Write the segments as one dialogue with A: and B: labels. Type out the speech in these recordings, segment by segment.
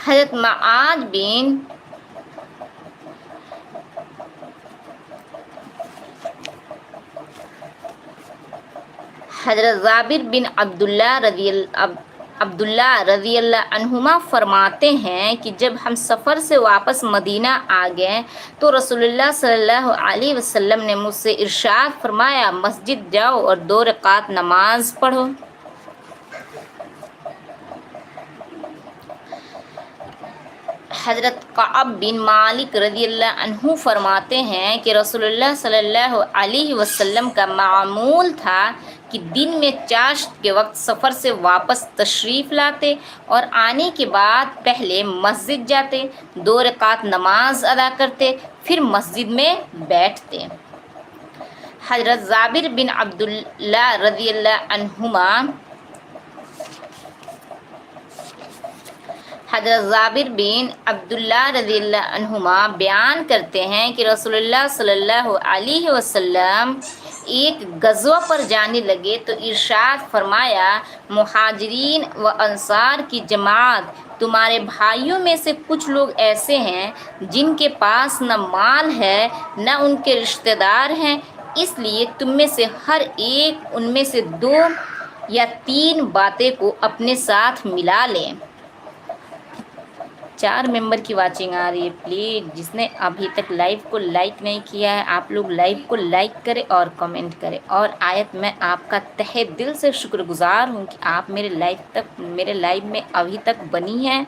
A: حضرت معاذ بن حضرت جابر بن عبداللہ رضی اللہ عنہما فرماتے ہیں کہ جب ہم سفر سے واپس مدینہ آ گئے تو رسول اللہ صلی اللہ علیہ وسلم نے مجھ سے ارشاد فرمایا، مسجد جاؤ اور 2 رکعت نماز پڑھو۔ حضرت کعب بن مالک رضی اللہ عنہ فرماتے ہیں کہ رسول اللہ صلی اللہ علیہ وسلم کا معمول تھا کہ دن میں چاشت کے وقت سفر سے واپس تشریف لاتے اور آنے کے بعد پہلے مسجد جاتے، 2 رکعت نماز ادا کرتے، پھر مسجد میں بیٹھتے۔ حضرت جابر بن عبداللہ رضی اللہ عنہما حضرت جابر بن عبداللہ رضی اللہ عنہما بیان کرتے ہیں کہ رسول اللہ صلی اللہ علیہ وسلم ایک غزوہ پر جانے لگے تو ارشاد فرمایا، مہاجرین و انصار کی جماعت، تمہارے بھائیوں میں سے کچھ لوگ ایسے ہیں جن کے پاس نہ مال ہے نہ ان کے رشتہ دار ہیں، اس لیے تم میں سے ہر ایک ان میں سے 2 یا 3 باتیں کو اپنے ساتھ ملا لیں۔ 4 ممبر کی واچنگ آ رہی ہے، پلیز جس نے ابھی تک لائیو کو لائک نہیں کیا ہے آپ لوگ لائیو کو لائک کریں اور کمنٹ کریں۔ اور آیت میں آپ کا تہہ دل سے شکر گزار ہوں کہ آپ میرے لائیو میں ابھی تک بنی ہیں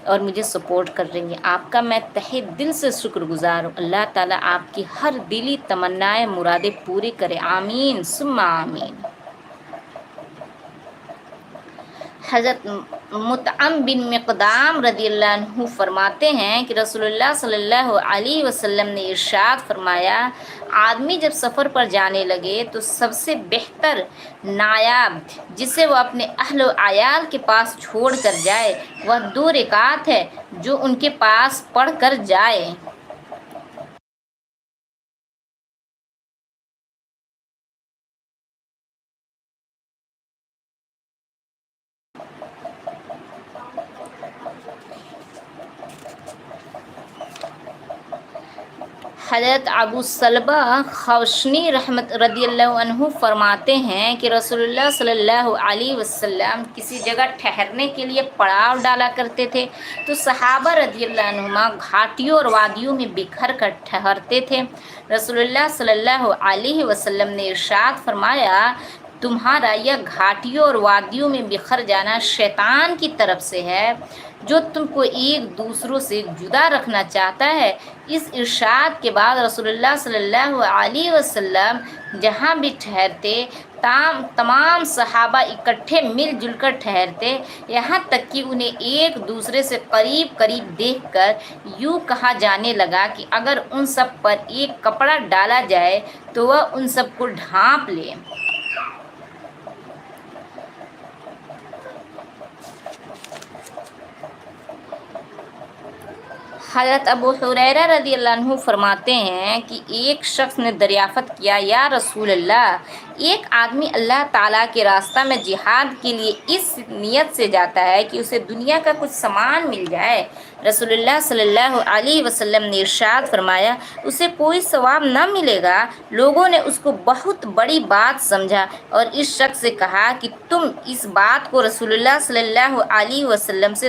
A: اور مجھے سپورٹ کر رہی ہیں۔ آپ کا میں تہہ دل سے شکر گزار ہوں۔ اللہ تعالیٰ آپ کی ہر دلی تمنائیں مرادیں پوری کرے، آمین ثم آمین۔ حضرت مطعم بن مقدام رضی اللہ عنہ فرماتے ہیں کہ رسول اللہ صلی اللہ علیہ وسلم نے ارشاد فرمایا، آدمی جب سفر پر جانے لگے تو سب سے بہتر نایاب جسے وہ اپنے اہل و عیال کے پاس چھوڑ کر جائے وہ 2 رکعت ہے جو ان کے پاس پڑھ کر جائے۔ حضرت ابو صلبہ خوشنی رضی اللہ عنہ فرماتے ہیں کہ رسول اللہ صلی اللہ علیہ وسلم کسی جگہ ٹھہرنے کے لیے پڑاؤ ڈالا کرتے تھے تو صحابہ رضی اللہ عنہما گھاٹیوں اور وادیوں میں بکھر کر ٹھہرتے تھے۔ رسول اللہ صلی اللہ علیہ وسلم نے ارشاد فرمایا، تمہارا یہ گھاٹیوں اور وادیوں میں بکھر جانا شیطان کی طرف سے ہے جو تم کو ایک دوسروں سے جدا رکھنا چاہتا ہے۔ اس ارشاد کے بعد رسول اللہ صلی اللہ علیہ وسلم جہاں بھی ٹھہرتے تمام صحابہ اکٹھے مل جل کر ٹھہرتے، یہاں تک کہ انہیں ایک دوسرے سے قریب قریب دیکھ کر یوں کہا جانے لگا کہ اگر ان سب پر ایک کپڑا ڈالا جائے تو وہ ان سب کو ڈھانپ لے۔ حضرت ابو ہریرہ رضی اللہ عنہ فرماتے ہیں کہ ایک شخص نے دریافت کیا، یا رسول اللہ، ایک آدمی اللہ تعالیٰ کے راستہ میں جہاد کے لیے اس نیت سے جاتا ہے کہ اسے دنیا کا کچھ سامان مل جائے۔ رسول اللہ صلی اللہ علیہ وسلم نے ارشاد فرمایا، اسے کوئی ثواب نہ ملے گا۔ لوگوں نے اس کو بہت بڑی بات سمجھا اور اس شخص سے کہا کہ تم اس بات کو رسول اللہ صلی اللہ علیہ وسلم سے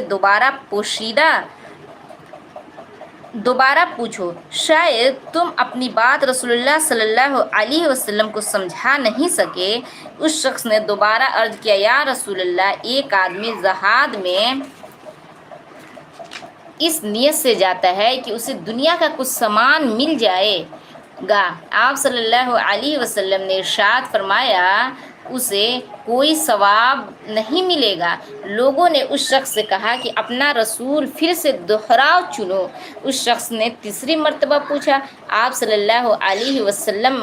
A: دوبارہ پوچھو، شاید تم اپنی بات رسول اللہ صلی اللہ علیہ وسلم کو سمجھا نہیں سکے۔ اس شخص نے دوبارہ عرض کیا، یا رسول اللہ، ایک آدمی جہاد میں اس نیت سے جاتا ہے کہ اسے دنیا کا کچھ سامان مل جائے گا۔ آپ صلی اللہ علیہ وسلم نے ارشاد فرمایا، اسے کوئی ثواب نہیں ملے گا۔ لوگوں نے اس شخص سے کہا کہ اپنا رسول پھر سے دوہراؤ چنو۔ اس شخص نے تیسری مرتبہ پوچھا۔ آپ صلی اللہ علیہ وسلم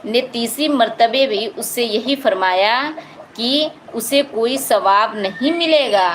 A: نے تیسری مرتبہ بھی اس سے یہی فرمایا کہ اسے کوئی ثواب نہیں ملے گا۔